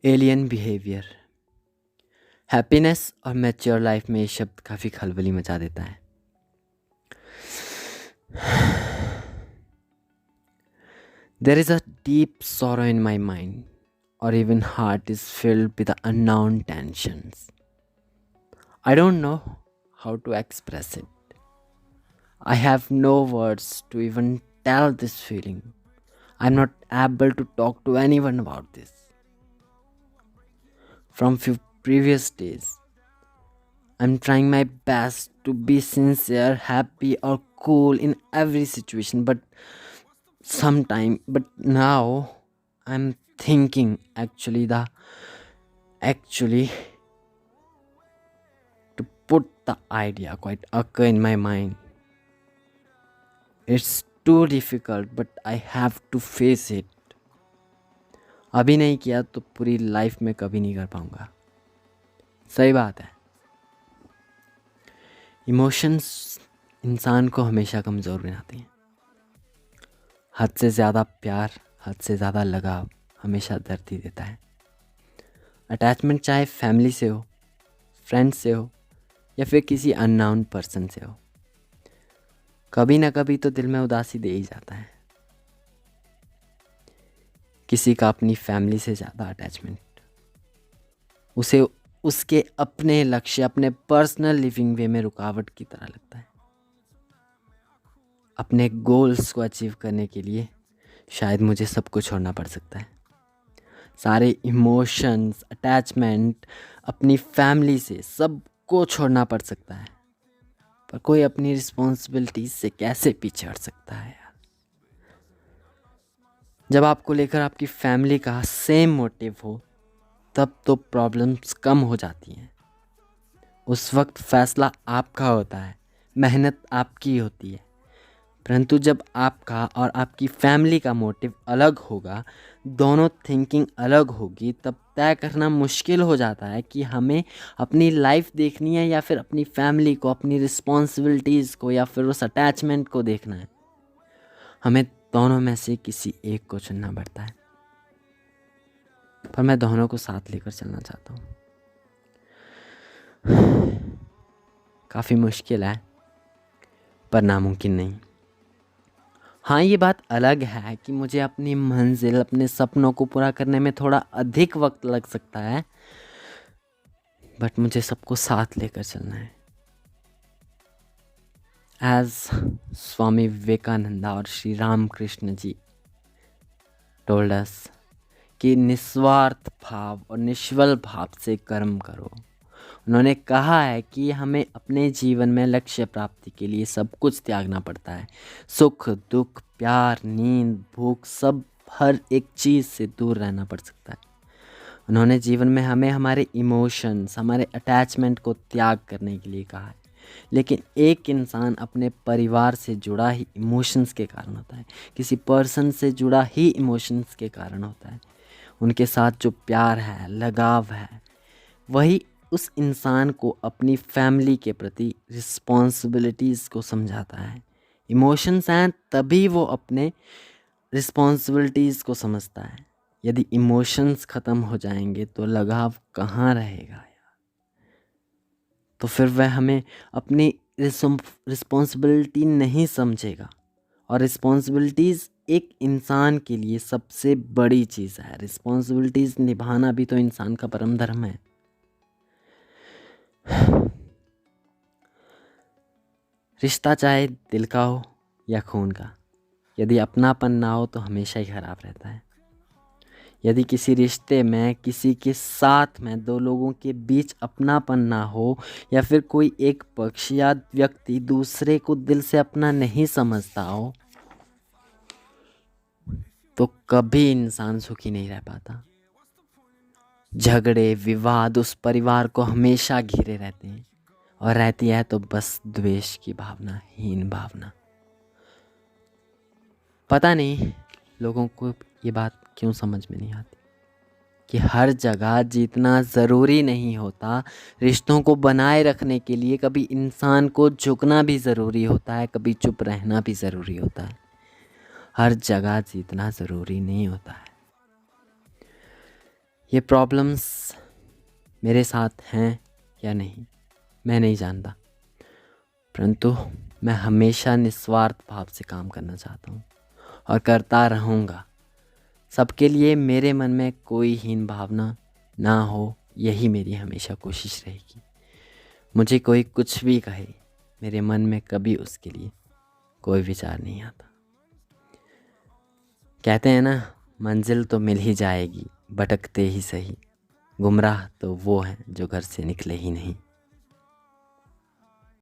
Alien behaviour. Happiness और mature life में ये शब्द काफ़ी खलबली मचा देता है। There is a deep sorrow in my mind, or even heart is filled with the unknown tensions. I don't know how to express it. I have no words to even tell this feeling. I'm not able to talk to anyone about this. From few previous days, I'm trying my best to be sincere, happy, or cool in every situation, but now I'm thinking actually to put the idea quite occur in my mind. It's too difficult, but I have to face it. अभी नहीं किया तो पूरी life में कभी नहीं कर पाऊंगा। सही बात है। इमोशंस इंसान को हमेशा कमज़ोर बनाते हैं। हद से ज़्यादा प्यार, हद से ज़्यादा लगाव हमेशा दर्द ही देता है। अटैचमेंट चाहे फैमिली से हो, फ्रेंड से हो या फिर किसी अननोन पर्सन से हो, कभी ना कभी तो दिल में उदासी दे ही जाता है। किसी का अपनी फैमिली से ज़्यादा अटैचमेंट उसे उसके अपने लक्ष्य, अपने पर्सनल लिविंग वे में रुकावट की तरह लगता है। अपने गोल्स को अचीव करने के लिए शायद मुझे सब कुछ छोड़ना पड़ सकता है। सारे इमोशंस, अटैचमेंट, अपनी फैमिली से सबको छोड़ना पड़ सकता है, पर कोई अपनी रिस्पॉन्सिबिलिटी से कैसे पीछे हट सकता है यार। जब आपको लेकर आपकी फैमिली का सेम मोटिव हो तब तो प्रॉब्लम्स कम हो जाती हैं। उस वक्त फैसला आपका होता है, मेहनत आपकी होती है। परंतु जब आपका और आपकी फैमिली का मोटिव अलग होगा, दोनों थिंकिंग अलग होगी, तब तय करना मुश्किल हो जाता है कि हमें अपनी लाइफ देखनी है या फिर अपनी फैमिली को, अपनी रिस्पॉन्सिबिलिटीज़ को या फिर उस अटैचमेंट को देखना है। हमें दोनों में से किसी एक को चुनना पड़ता है, पर मैं दोनों को साथ लेकर चलना चाहता हूँ। काफ़ी मुश्किल है, पर नामुमकिन नहीं। हाँ, ये बात अलग है कि मुझे अपनी मंजिल, अपने सपनों को पूरा करने में थोड़ा अधिक वक्त लग सकता है, बट मुझे सबको साथ लेकर चलना है। एज स्वामी विवेकानंदा और श्री राम कृष्ण जी टोल्ड अस कि निस्वार्थ भाव और निश्चल भाव से कर्म करो। उन्होंने कहा है कि हमें अपने जीवन में लक्ष्य प्राप्ति के लिए सब कुछ त्यागना पड़ता है। सुख, दुख, प्यार, नींद, भूख, सब हर एक चीज़ से दूर रहना पड़ सकता है। उन्होंने जीवन में हमें हमारे इमोशंस, हमारे अटैचमेंट को त्याग करने के लिए कहा है। लेकिन एक इंसान अपने परिवार से जुड़ा ही इमोशंस के कारण होता है, किसी पर्सन से जुड़ा ही इमोशंस के कारण होता है। उनके साथ जो प्यार है, लगाव है, वही उस इंसान को अपनी फैमिली के प्रति रिस्पॉन्सिबिलिटीज़ को समझाता है। इमोशंस हैं तभी वो अपने रिस्पॉन्सिबिलिटीज़ को समझता है। यदि इमोशंस ख़त्म हो जाएंगे तो लगाव कहाँ रहेगा यार। तो फिर वह हमें अपनी रिस्पॉन्सिबिलिटी नहीं समझेगा, और रिस्पॉन्सिबिलिटीज़ एक इंसान के लिए सबसे बड़ी चीज़ है। रिस्पॉन्सिबिलिटीज़ निभाना भी तो इंसान का परम धर्म है। रिश्ता चाहे दिल का हो या खून का, यदि अपनापन ना हो तो हमेशा ही खराब रहता है। यदि किसी रिश्ते में, किसी के साथ में दो लोगों के बीच अपनापन ना हो, या फिर कोई एक पक्ष या व्यक्ति दूसरे को दिल से अपना नहीं समझता हो, तो कभी इंसान सुखी नहीं रह पाता। झगड़े, विवाद उस परिवार को हमेशा घिरे रहते हैं, और रहती है तो बस द्वेष की भावना, हीन भावना। पता नहीं लोगों को ये बात क्यों समझ में नहीं आती कि हर जगह जीतना ज़रूरी नहीं होता। रिश्तों को बनाए रखने के लिए कभी इंसान को झुकना भी ज़रूरी होता है, कभी चुप रहना भी ज़रूरी होता है। हर जगह जीतना ज़रूरी नहीं होता है। ये प्रॉब्लम्स मेरे साथ हैं या नहीं मैं नहीं जानता, परंतु मैं हमेशा निस्वार्थ भाव से काम करना चाहता हूँ और करता रहूँगा। सबके लिए मेरे मन में कोई हीन भावना ना हो, यही मेरी हमेशा कोशिश रहेगी। मुझे कोई कुछ भी कहे, मेरे मन में कभी उसके लिए कोई विचार नहीं आता। कहते हैं ना, मंजिल तो मिल ही जाएगी भटकते ही सही, गुमराह तो वो हैं जो घर से निकले ही नहीं।